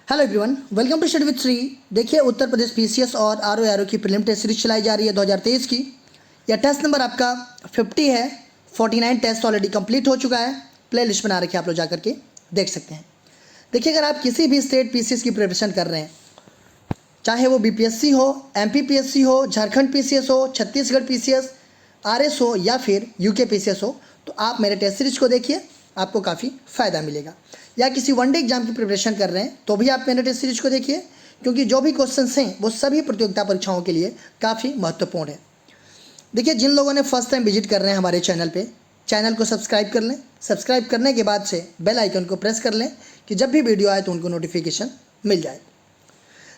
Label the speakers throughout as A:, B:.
A: Hello everyone, welcome to study with Shri. देखिए, Uttar Pradesh PCS और RO की प्रीलिम टेस्ट सीरीज चलाई जा रही है 2023 की। यह टेस्ट नंबर आपका 50 है। 49 टेस्ट ऑलरेडी कंप्लीट हो चुका है। प्ले लिस्ट बना रखी है, आप लोग जा करके देख सकते हैं। देखिए, अगर आप किसी भी स्टेट पीसीएस की प्रिपरेशन कर रहे हैं, चाहे वो बीपीएससी हो, एमपी पीएससी हो, झारखंड पीसीएस हो, छत्तीसगढ़ पीसीएस, आरएस हो या फिर यूके पीसीएस हो, तो आप मेरे टेस्ट सीरीज को देखिए, आपको काफ़ी फ़ायदा मिलेगा। या किसी वनडे एग्जाम की प्रिपरेशन कर रहे हैं तो भी आप मेरे टेस्ट सीरीज को देखिए, क्योंकि जो भी क्वेश्चंस हैं वो सभी प्रतियोगिता परीक्षाओं के लिए काफ़ी महत्वपूर्ण है। देखिए, जिन लोगों ने फर्स्ट टाइम विजिट कर रहे हैं हमारे चैनल पे, चैनल को सब्सक्राइब कर लें। सब्सक्राइब करने के बाद से बेल आइकन को प्रेस कर लें कि जब भी वीडियो आए तो उनको नोटिफिकेशन मिल जाए।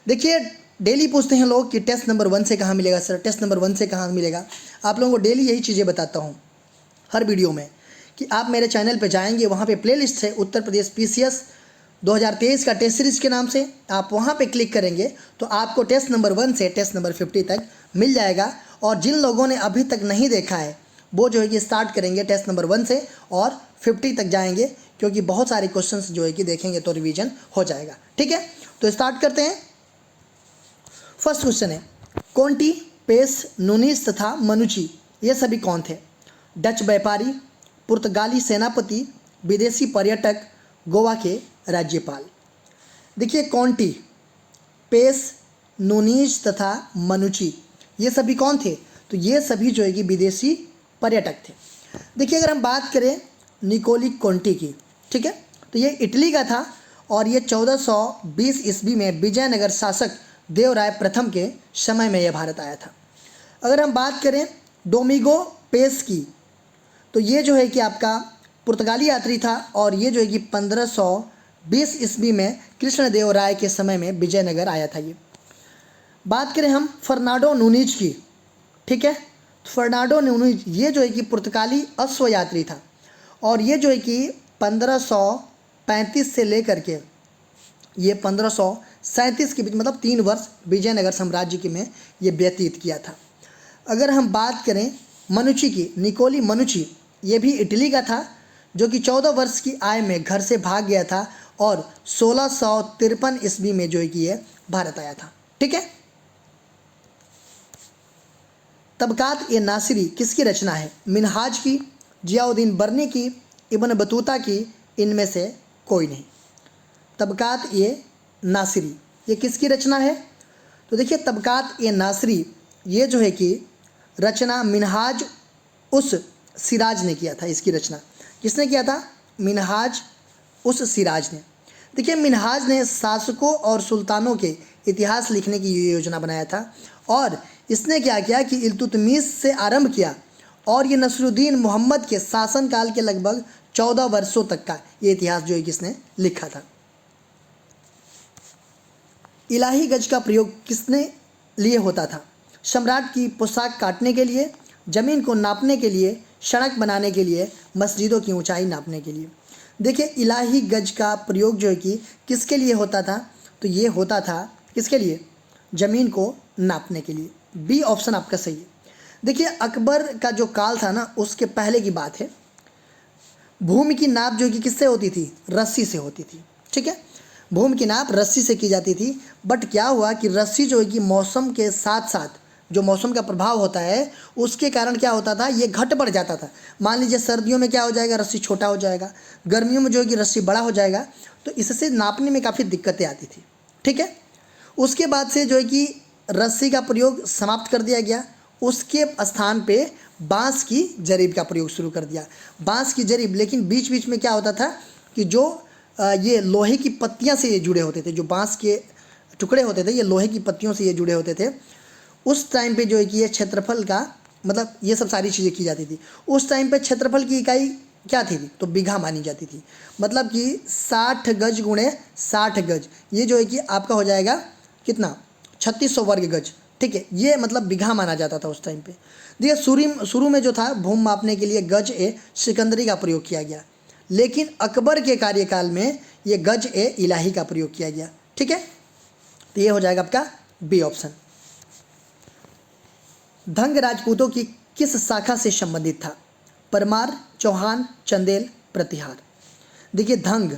A: देखिए, डेली पूछते हैं लोग कि टेस्ट नंबर 1 से कहाँ मिलेगा सर, टेस्ट नंबर 1 से कहाँ मिलेगा। आप लोगों को डेली यही चीज़ें बताता हूँ हर वीडियो में कि आप मेरे चैनल पे जाएंगे, वहाँ पे प्लेलिस्ट है उत्तर प्रदेश पीसीएस 2023 का टेस्ट सीरीज़ के नाम से। आप वहाँ पे क्लिक करेंगे तो आपको टेस्ट नंबर 1 से टेस्ट नंबर 50 तक मिल जाएगा। और जिन लोगों ने अभी तक नहीं देखा है वो जो है कि स्टार्ट करेंगे टेस्ट नंबर 1 से और 50 तक जाएंगे, क्योंकि बहुत सारे क्वेश्चंस जो है कि देखेंगे तो रिवीजन हो जाएगा। ठीक है, तो स्टार्ट करते हैं। फर्स्ट क्वेश्चन है, कॉन्टी, पेस, नूनीस तथा मनुची ये सभी कौन थे? डच व्यापारी, पुर्तगाली सेनापति, विदेशी पर्यटक, गोवा के राज्यपाल। देखिए, कॉन्टी, पेस, नूनीस तथा मनुची ये सभी कौन थे? तो ये सभी जो है कि विदेशी पर्यटक थे। देखिए, अगर हम बात करें निकोली कॉन्टी की, ठीक है, तो ये इटली का था और ये 1420 ईस्वी में विजयनगर शासक देवराय प्रथम के समय में यह भारत आया था। अगर हम बात करें डोमिगो पेस की, तो ये जो है कि आपका पुर्तगाली यात्री था और ये जो है कि 1520 ईस्वी में कृष्णदेव राय के समय में विजयनगर आया था। ये बात करें हम फर्नांडो नूनीज की, ठीक है, तो फर्नांडो नूनीज ये जो है कि पुर्तगाली अश्व यात्री था और ये जो है कि 1535 से लेकर के ये 1537 के बीच, मतलब 3 वर्ष विजयनगर साम्राज्य के में ये व्यतीत किया था। अगर हम बात करें मनुची की, निकोली मनुची ये भी इटली का था, जो कि 14 वर्ष की आयु में घर से भाग गया था और 1653 ईस्वी में जो है कि ये भारत आया था। ठीक है, तबकात ए नासिरी किसकी रचना है? मिनहाज की, जियाउद्दीन बर्नी की, इब्न बतूता की, इनमें से कोई नहीं। तबकात ए नासिरी ये किसकी रचना है? तो देखिए, तबकात ए नासिरी ये जो है कि रचना मिनहाज उस सिराज ने किया था। इसकी रचना किसने किया था? मिनहाज उस सिराज ने। देखिए, मिनहाज ने शासकों और सुल्तानों के इतिहास लिखने की योजना बनाया था और इसने क्या किया कि इल्तुतमिश से आरंभ किया और ये नसरुद्दीन मोहम्मद के शासनकाल के लगभग 14 वर्षों तक का ये इतिहास जो है कि इसने लिखा था। इलाही गज का प्रयोग किसने लिए होता था? सम्राट की पोशाक काटने के लिए, ज़मीन को नापने के लिए, सड़क बनाने के लिए, मस्जिदों की ऊंचाई नापने के लिए। देखिए, इलाही गज का प्रयोग जो है कि किसके लिए होता था? तो ये होता था किसके लिए? ज़मीन को नापने के लिए। बी ऑप्शन आपका सही है। देखिए, अकबर का जो काल था ना, उसके पहले की बात है। भूमि की नाप जो कि किससे होती थी? रस्सी से होती थी। ठीक है, भूमि की नाप रस्सी से की जाती थी। बट क्या हुआ कि रस्सी जो है कि मौसम के साथ साथ जो मौसम का प्रभाव होता है उसके कारण क्या होता था, ये घट बढ़ जाता था। मान लीजिए सर्दियों में क्या हो जाएगा, रस्सी छोटा हो जाएगा, गर्मियों में जो है कि रस्सी बड़ा हो जाएगा, तो इससे नापने में काफ़ी दिक्कतें आती थी। ठीक है, उसके बाद से जो है कि रस्सी का प्रयोग समाप्त कर दिया गया। उसके स्थान पे बांस की जरीब का प्रयोग शुरू कर दिया। बांस की जरीब, लेकिन बीच बीच में क्या होता था कि जो ये लोहे की पत्तियाँ से ये जुड़े होते थे, जो बांस के टुकड़े होते थे ये लोहे की पत्तियों से ये जुड़े होते थे। उस टाइम पे जो है कि ये क्षेत्रफल का, मतलब ये सब सारी चीज़ें की जाती थी। उस टाइम पे क्षेत्रफल की इकाई क्या थी? तो बीघा मानी जाती थी। मतलब कि 60 गज गुणे 60 गज, ये जो है कि आपका हो जाएगा कितना? 3600 वर्ग गज। ठीक है, ये मतलब बीघा माना जाता था उस टाइम पे। देखिए, शुरू में जो था भूमि मापने के लिए गज ए सिकंदरी का प्रयोग किया गया, लेकिन अकबर के कार्यकाल में ये गज ए इलाही का प्रयोग किया गया। ठीक है, तो ये हो जाएगा आपका बी ऑप्शन। धंग राजपूतों की किस शाखा से संबंधित था? परमार, चौहान, चंदेल, प्रतिहार। देखिए, धंग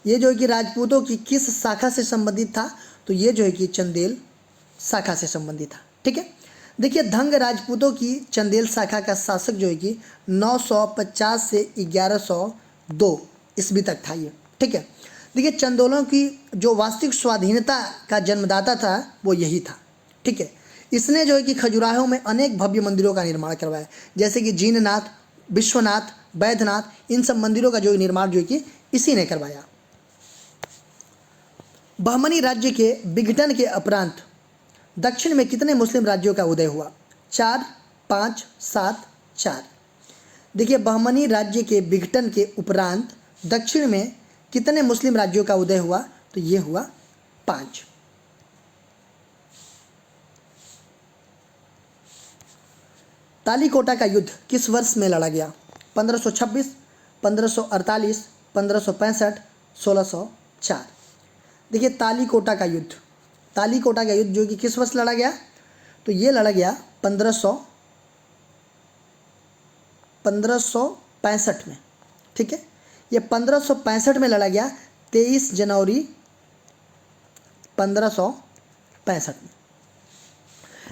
A: ये जो है कि राजपूतों की किस शाखा से संबंधित था, तो ये जो है कि चंदेल शाखा से संबंधित था। ठीक है, देखिए धंग राजपूतों की चंदेल शाखा का शासक जो है कि 950 से 1102 ईस्वी तक था ये। ठीक है, देखिए चंदेलों की जो वास्तविक स्वाधीनता का जन्मदाता था वो यही था। ठीक है, इसने जो है कि खजुराहो में अनेक भव्य मंदिरों का निर्माण करवाया, जैसे कि जीननाथ, विश्वनाथ, बैद्यनाथ, इन सब मंदिरों का जो निर्माण जो है कि इसी ने करवाया। बहमनी राज्य के विघटन के उपरांत दक्षिण में कितने मुस्लिम राज्यों का उदय हुआ? 4, 5, 7, 4। देखिए बहमनी राज्य के विघटन के उपरांत दक्षिण में कितने मुस्लिम राज्यों का उदय हुआ? तो ये हुआ 5। तालीकोटा का युद्ध किस वर्ष में लड़ा गया? 1526, 1548, 1565, 1604। देखिए तालीकोटा का युद्ध जो कि किस वर्ष लड़ा गया? तो ये लड़ा गया 1565 में। ठीक है, ये 1565 में लड़ा गया, 23 जनवरी 1565 में।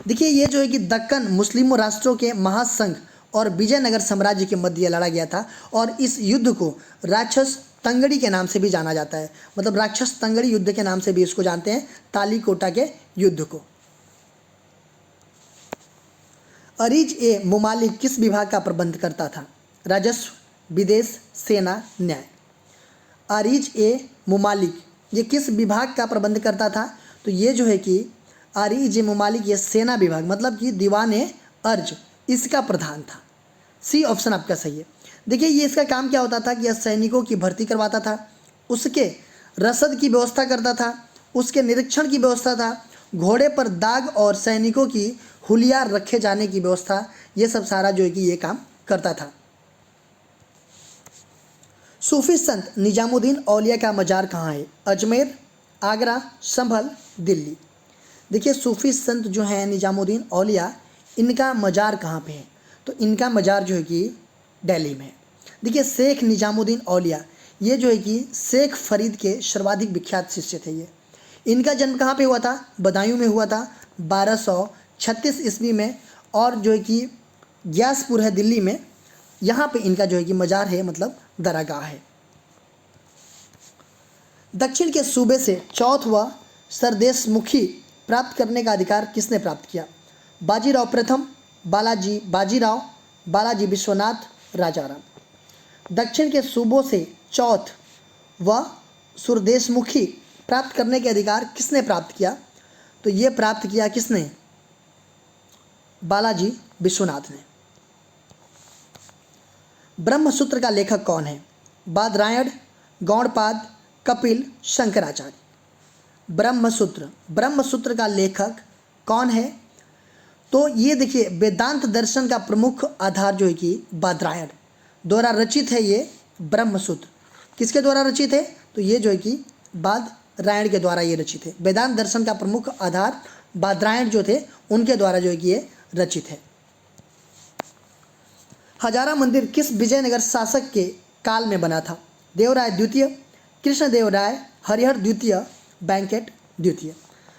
A: देखिए ये जो है कि दक्कन मुस्लिमों राष्ट्रों के महासंघ और विजयनगर साम्राज्य के मध्य लड़ा गया था, और इस युद्ध को राक्षस तंगड़ी के नाम से भी जाना जाता है, मतलब राक्षस तंगड़ी युद्ध के नाम से भी इसको जानते हैं, तालीकोटा के युद्ध को। अरीज ए मुमालिक किस विभाग का प्रबंध करता था? राजस्व, विदेश, सेना, न्याय। अरीज ए मुमालिक ये किस विभाग का प्रबंध करता था? तो ये जो है कि अरीज ए मुमालिक ये सेना विभाग, मतलब कि दीवान ए अर्ज, इसका प्रधान था। सी ऑप्शन आपका सही है। देखिए ये इसका काम क्या होता था कि यह सैनिकों की भर्ती करवाता था, उसके रसद की व्यवस्था करता था, उसके निरीक्षण की व्यवस्था था, घोड़े पर दाग और सैनिकों की हुलिया रखे जाने की व्यवस्था, ये सब सारा जो है कि ये काम करता था। सूफी संत निजामुद्दीन औलिया का मजार कहाँ है? अजमेर, आगरा, संभल, दिल्ली। देखिए सूफी संत जो हैं निजामुद्दीन औलिया, इनका मजार कहाँ पे है? तो इनका मजार जो है कि दिल्ली में है। देखिए शेख निजामुद्दीन औलिया ये जो है कि शेख फरीद के सर्वाधिक विख्यात शिष्य थे। ये इनका जन्म कहाँ पे हुआ था? बदायूं में हुआ था 1236 ईस्वी में, और जो है कि ग्यासपुर है दिल्ली में, यहाँ पे इनका जो है कि मजार है, मतलब दरगाह है। दक्षिण के सूबे से चौथवा सरदेशमुखी प्राप्त करने का अधिकार किसने प्राप्त किया? बाजीराव प्रथम, बाजीराव, बालाजी विश्वनाथ, राजाराम। दक्षिण के सूबों से चौथ व सुरदेशमुखी प्राप्त करने के अधिकार किसने प्राप्त किया? तो ये प्राप्त किया किसने? बालाजी विश्वनाथ ने। ब्रह्मसूत्र का लेखक कौन है? बादरायण, गौड़पाद, कपिल, शंकराचार्य। ब्रह्मसूत्र का लेखक कौन है? तो ये देखिए वेदांत दर्शन का प्रमुख आधार जो है कि बादरायण द्वारा रचित है। ये ब्रह्मसूत्र किसके द्वारा रचित है? तो ये जो है कि बादरायण के द्वारा ये रचित है। वेदांत दर्शन का प्रमुख आधार बादरायण जो थे उनके द्वारा जो है कि ये रचित है। हजारा मंदिर किस विजयनगर शासक के काल में बना था? देवराय द्वितीय, कृष्णदेवराय, हरिहर द्वितीय, वेंकट द्वितीय।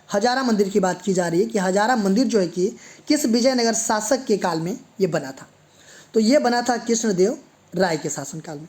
A: हजारा मंदिर की बात की जा रही है कि हजारा मंदिर जो है कि किस विजयनगर शासक के काल में ये बना था? तो ये बना था कृष्णदेव राय के शासनकाल में।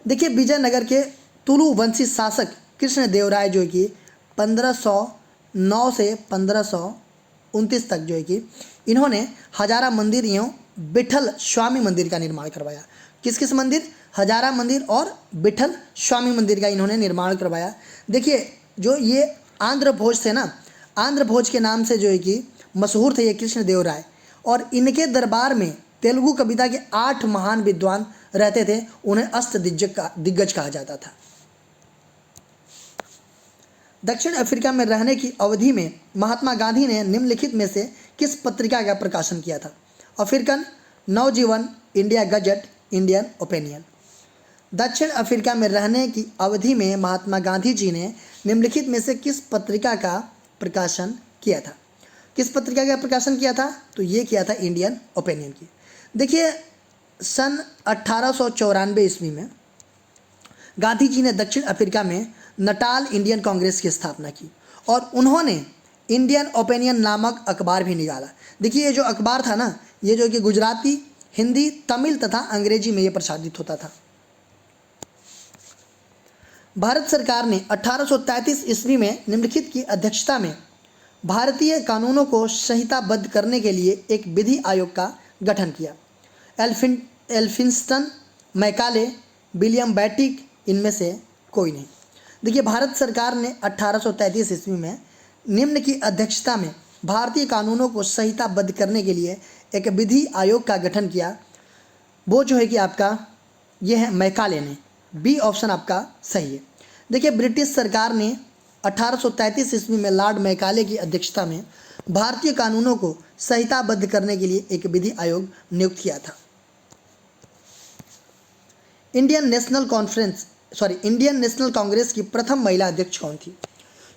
A: देखिए विजयनगर के तुलु वंशी शासक कृष्णदेव राय जो है कि 1509 से 1529 तक जो है कि इन्होंने हजारा मंदिर एवं विठल स्वामी मंदिर का निर्माण करवाया। किस किस मंदिर? हजारा मंदिर और विठल स्वामी मंदिर का इन्होंने निर्माण करवाया। देखिए जो ये आंध्र भोज थे ना, आंध्र भोज के नाम से जो है कि मशहूर थे ये कृष्णदेव राय, और इनके दरबार में तेलुगु कविता के 8 महान विद्वान रहते थे। उन्हें अष्ट दिग्गज कहा जाता था। दक्षिण अफ्रीका में रहने की अवधि में महात्मा गांधी ने निम्नलिखित में से किस पत्रिका का प्रकाशन किया था? अफ्रीकन, नवजीवन, इंडिया गजट, इंडियन ओपिनियन। दक्षिण अफ्रीका में रहने की अवधि में महात्मा गांधी जी ने निम्नलिखित में से किस पत्रिका का प्रकाशन किया था? किस पत्रिका का प्रकाशन किया था? तो ये किया था इंडियन ओपिनियन की। देखिए सन 1894 ईस्वी में गांधी जी ने दक्षिण अफ्रीका में नटाल इंडियन कांग्रेस की स्थापना की और उन्होंने इंडियन ओपिनियन नामक अखबार भी निकाला। देखिए ये जो अखबार था ना, ये जो कि गुजराती, हिंदी, तमिल तथा अंग्रेजी में ये प्रसारित होता था। भारत सरकार ने 1833 ईस्वी में निम्नलिखित की अध्यक्षता में भारतीय कानूनों को संहिताबद्ध करने के लिए एक विधि आयोग का गठन किया। एल्फिंस्टन, मैकाले, विलियम बैटिक इनमें से कोई नहीं। देखिए भारत सरकार ने 1833 ईस्वी में निम्न की अध्यक्षता में भारतीय कानूनों को संहिताबद्ध करने के लिए एक विधि आयोग का गठन किया। वो जो है कि आपका ये है मैकाले ने। बी ऑप्शन आपका सही है। देखिए ब्रिटिश सरकार ने 1833 ईस्वी में लॉर्ड मैकाले की अध्यक्षता में भारतीय कानूनों को संहिताबद्ध करने के लिए एक विधि आयोग नियुक्त किया था। इंडियन नेशनल कांग्रेस की प्रथम महिला अध्यक्ष कौन थी?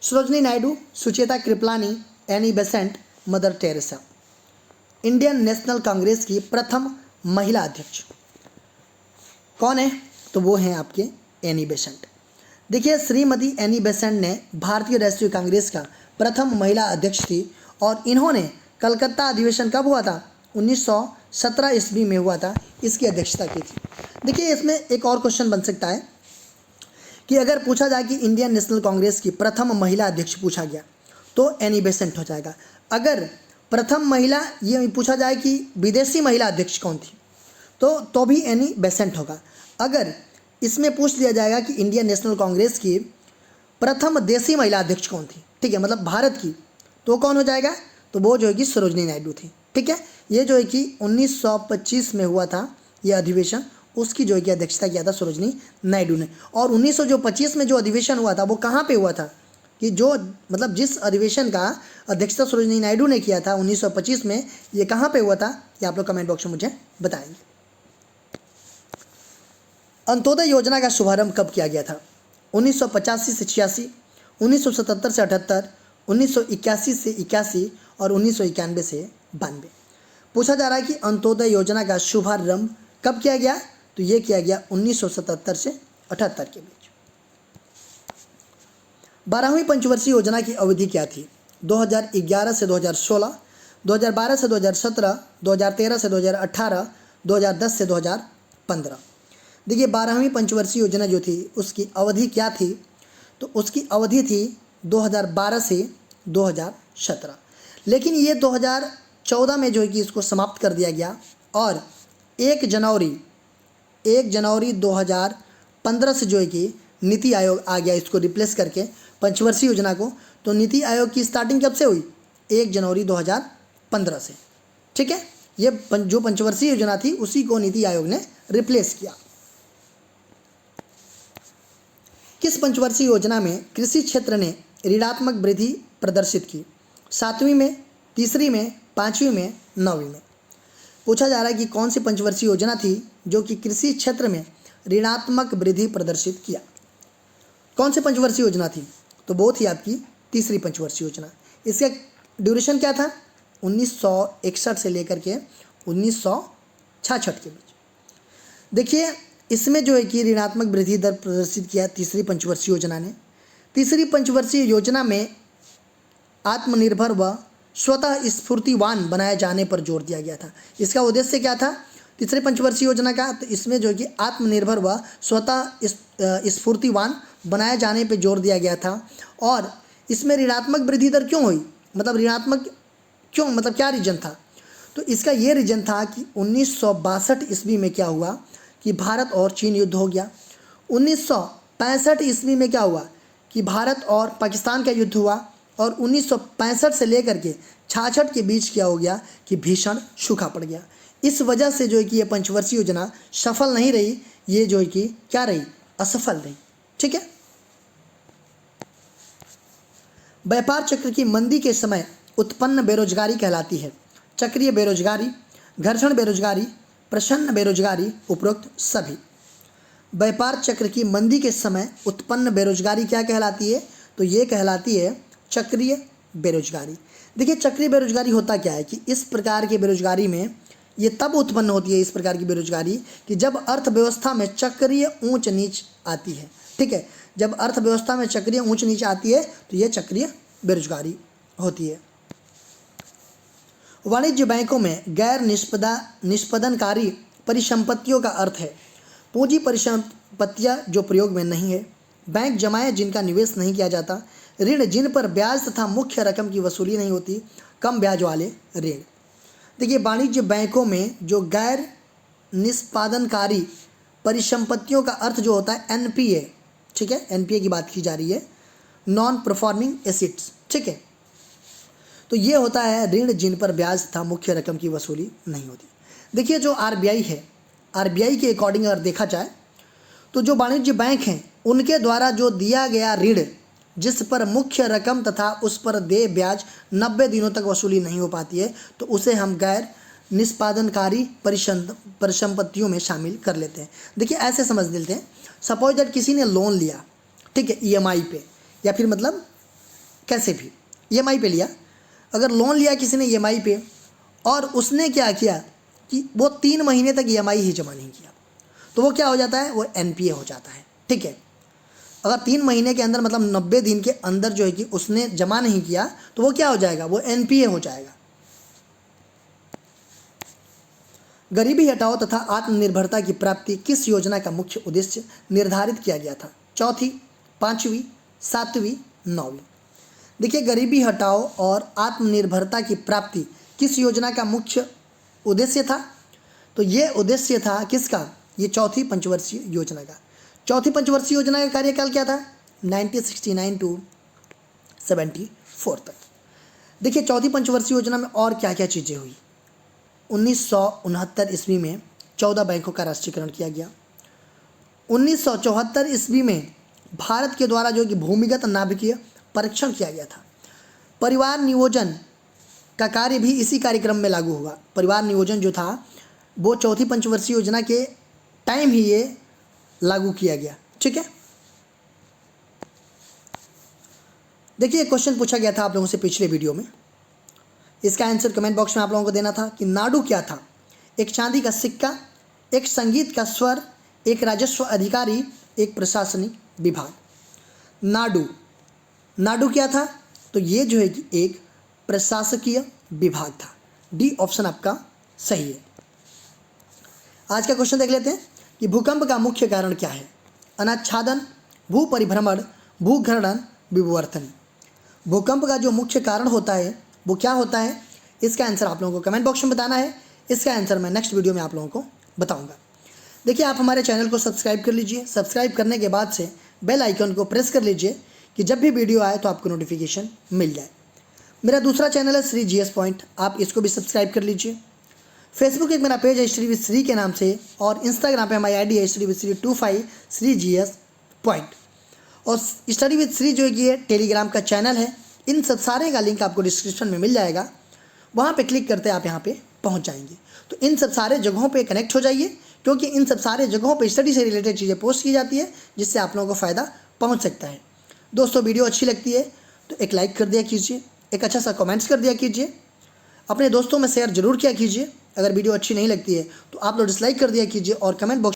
A: Sarojini Naidu, Sucheta Kripalani, Annie Besant, mother Teresa. Indian national Congress की प्रथम महिला अध्यक्ष कौन है? तो वो हैं आपके एनी बेसेंट। देखिए श्रीमती एनी बेसेंट ने भारतीय राष्ट्रीय कांग्रेस का प्रथम महिला अध्यक्ष थी और इन्होंने कलकत्ता अधिवेशन कब हुआ था? 1917 ईस्वी में हुआ था, इसकी अध्यक्षता की थी। देखिए इसमें एक और क्वेश्चन बन सकता है कि अगर पूछा जाए कि इंडियन नेशनल कांग्रेस की प्रथम महिला अध्यक्ष पूछा गया तो एनी बेसेंट हो जाएगा। अगर प्रथम महिला ये पूछा जाए कि विदेशी महिला अध्यक्ष कौन थी तो भी एनी बेसेंट होगा। अगर इसमें पूछ लिया जाएगा कि इंडियन नेशनल कांग्रेस की प्रथम देशी महिला अध्यक्ष कौन थी, ठीक है, मतलब भारत की, तो कौन हो जाएगा? तो वो जो है कि सरोजनी नायडू थी। ठीक है, ये जो है कि 1925 में हुआ था ये अधिवेशन, उसकी जो है कि अध्यक्षता किया था सरोजनी नायडू ने। और 1925 में जो अधिवेशन हुआ था वो कहाँ पे हुआ था कि जो मतलब जिस अधिवेशन का अध्यक्षता सरोजनी नायडू ने किया था 1925 में, ये कहाँ पे हुआ था ये आप लोग कमेंट बॉक्स में मुझे बताएंगे। अंत्योदय योजना का शुभारंभ कब किया गया था? 1985 से 86, 1977 से 78, 1981 से 81 और 1991 से 92। पूछा जा रहा है कि अंत्योदय योजना का शुभारंभ कब किया गया? तो ये किया गया 1977 से 78 के बीच। 12वीं पंचवर्षीय योजना की अवधि क्या थी? 2011 से 2016, 2012 से 2017, 2013 से 2018, 2010 से 2015। देखिए 12वीं पंचवर्षीय योजना जो थी उसकी अवधि क्या थी? तो उसकी अवधि थी 2012 से 2017, लेकिन ये 2014 में जो है कि इसको समाप्त कर दिया गया और 1 जनवरी 2015 से जो है कि नीति आयोग आ गया इसको रिप्लेस करके पंचवर्षीय योजना को। तो नीति आयोग की स्टार्टिंग कब से हुई? 1 जनवरी 2015 से। ठीक है, ये जो पंचवर्षीय योजना थी उसी को नीति आयोग ने रिप्लेस किया। किस पंचवर्षीय योजना में कृषि क्षेत्र ने ऋणात्मक वृद्धि प्रदर्शित की? 7वीं में, 3री में, 5वीं में, 9वीं में। पूछा जा रहा है कि कौन सी पंचवर्षीय योजना थी जो कि कृषि क्षेत्र में ऋणात्मक वृद्धि प्रदर्शित किया? कौन सी पंचवर्षीय योजना थी? तो वो थी आपकी 3री पंचवर्षीय योजना। इसका ड्यूरेशन क्या था? 1961 से लेकर के 1966 के बीच। देखिए इसमें जो है कि ऋणात्मक वृद्धि दर प्रदर्शित किया 3री पंचवर्षीय योजना ने। 3री पंचवर्षीय योजना में आत्मनिर्भर व स्वतः स्फूर्तिवान बनाए जाने पर जोर दिया गया था। इसका उद्देश्य क्या था 3री पंचवर्षीय योजना का? तो इसमें जो है कि आत्मनिर्भर व स्वतः स्फूर्तिवान बनाए जाने पर जोर दिया गया था। और इसमें ऋणात्मक वृद्धि दर क्यों हुई, मतलब ऋणात्मक क्यों, मतलब क्या रीजन था? तो इसका ये रीजन था कि 1962 ईस्वी में क्या हुआ कि भारत और चीन युद्ध हो गया। 1965 ईस्वी में क्या हुआ कि भारत और पाकिस्तान का युद्ध हुआ। और 1965 से लेकर के 66 के बीच क्या हो गया कि भीषण सूखा पड़ गया। इस वजह से जो है कि ये पंचवर्षीय योजना सफल नहीं रही, ये जो है कि क्या रही, असफल रही। ठीक है, व्यापार चक्र की मंदी के समय उत्पन्न बेरोजगारी कहलाती है चक्रीय बेरोजगारी, घर्षण बेरोजगारी, प्रच्छन्न बेरोजगारी, उपरोक्त सभी। व्यापार चक्र की मंदी के समय उत्पन्न बेरोजगारी क्या कहलाती है? तो ये कहलाती है चक्रीय बेरोजगारी। देखिए चक्रीय बेरोजगारी होता क्या है कि इस प्रकार की बेरोजगारी में ये तब उत्पन्न होती है इस प्रकार की बेरोजगारी कि जब अर्थव्यवस्था में चक्रीय ऊंच नीच आती है। ठीक है, जब अर्थव्यवस्था में चक्रीय ऊंच नीच आती है तो ये चक्रीय बेरोजगारी होती है। वाणिज्य बैंकों में गैर निष्पादनकारी परिसंपत्तियों का अर्थ है पूंजी परिसंपत्तियां जो प्रयोग में नहीं है, बैंक जमाएं जिनका निवेश नहीं किया जाता, ऋण जिन पर ब्याज तथा मुख्य रकम की वसूली नहीं होती, कम ब्याज वाले ऋण। देखिए, वाणिज्य बैंकों में जो गैर निष्पादनकारी परिसंपत्तियों का अर्थ जो होता है एनपीए। ठीक है, एनपीए की बात की जा रही है, नॉन परफॉर्मिंग एसेट्स। ठीक है, तो ये होता है ऋण जिन पर ब्याज तथा मुख्य रकम की वसूली नहीं होती। देखिए, जो आरबीआई है, आरबीआई के अकॉर्डिंग अगर देखा जाए तो जो वाणिज्य बैंक हैं उनके द्वारा जो दिया गया ऋण जिस पर मुख्य रकम तथा उस पर देय ब्याज 90 दिनों तक वसूली नहीं हो पाती है तो उसे हम गैर निष्पादनकारी परिसंपत्तियों में शामिल कर लेते हैं। देखिए, ऐसे समझ लेते हैं, सपोज दैट किसी ने लोन लिया, ठीक है, ईएमआई पे, या फिर मतलब कैसे भी ईएमआई पे लिया। अगर लोन लिया किसी ने ईएमआई पे और उसने क्या किया कि वो 3 महीने तक ईएमआई ही जमा नहीं किया, तो वो क्या हो जाता है, वो एनपीए हो जाता है। ठीक है, अगर 3 महीने के अंदर मतलब 90 दिन के अंदर जो है कि उसने जमा नहीं किया तो वो क्या हो जाएगा, वो एनपीए हो जाएगा। गरीबी हटाओ तथा आत्मनिर्भरता की प्राप्ति किस योजना का मुख्य उद्देश्य निर्धारित किया गया था? चौथी, 5वीं, 7वीं, 9वीं। देखिए, गरीबी हटाओ और आत्मनिर्भरता की प्राप्ति किस योजना का मुख्य उद्देश्य था? तो ये उद्देश्य था किसका, ये चौथी पंचवर्षीय योजना का। चौथी पंचवर्षीय योजना का कार्यकाल क्या था, 1969 टू 74 तक। देखिए, चौथी पंचवर्षीय योजना में और क्या क्या चीज़ें हुई। 1969 ईस्वी में 14 बैंकों का राष्ट्रीयकरण किया गया। 1974 ईस्वी में भारत के द्वारा जो कि भूमिगत नाभिकीय परीक्षण किया गया था। परिवार नियोजन का कार्य भी इसी कार्यक्रम में लागू हुआ। परिवार नियोजन जो था वो चौथी पंचवर्षीय योजना के टाइम ही ये लागू किया गया। ठीक है, देखिए, क्वेश्चन पूछा गया था आप लोगों से पिछले वीडियो में, इसका आंसर कमेंट बॉक्स में आप लोगों को देना था कि नाडू क्या था? एक चांदी का सिक्का, एक संगीत का स्वर, एक राजस्व अधिकारी, एक प्रशासनिक विभाग। नाडू क्या था? तो ये जो है कि एक प्रशासकीय विभाग था। डी ऑप्शन आपका सही है। आज का क्वेश्चन देख लेते हैं कि भूकंप का मुख्य कारण क्या है? अनाच्छादन, भू परिभ्रमण, भूघर्षण, विवर्तन। भूकंप का जो मुख्य कारण होता है वो क्या होता है? इसका आंसर आप लोगों को कमेंट बॉक्स में बताना है। इसका आंसर मैं नेक्स्ट वीडियो में आप लोगों को बताऊंगा। देखिए, आप हमारे चैनल को सब्सक्राइब कर लीजिए। सब्सक्राइब करने के बाद से बेल आइकन को प्रेस कर लीजिए कि जब भी वीडियो आए तो आपको नोटिफिकेशन मिल जाए। मेरा दूसरा चैनल है श्री जीएस पॉइंट, आप इसको भी सब्सक्राइब कर लीजिए। फेसबुक एक मेरा पेज है स्टडी विद श्री के नाम से, और इंस्टाग्राम पे हमारी आईडी है study with Shri 25 Shri GS point, और स्टडी विद श्री जो ये टेलीग्राम का चैनल है। इन सब सारे का लिंक आपको डिस्क्रिप्शन में मिल जाएगा, वहाँ पे क्लिक करते आप यहाँ पे पहुँच जाएंगे। तो इन सब सारे जगहों पे कनेक्ट हो जाइए, क्योंकि इन सब सारे जगहों पे स्टडी से रिलेटेड चीज़ें पोस्ट की जाती है जिससे आप लोगों को फ़ायदा पहुँच सकता है। दोस्तों, वीडियो अच्छी लगती है तो एक लाइक कर दिया कीजिए, एक अच्छा सा कमेंट्स कर दिया कीजिए, अपने दोस्तों में शेयर जरूर किया कीजिए। अगर वीडियो अच्छी नहीं लगती है तो आप लोग डिसलाइक कर दिया कीजिए और कमेंट बॉक्स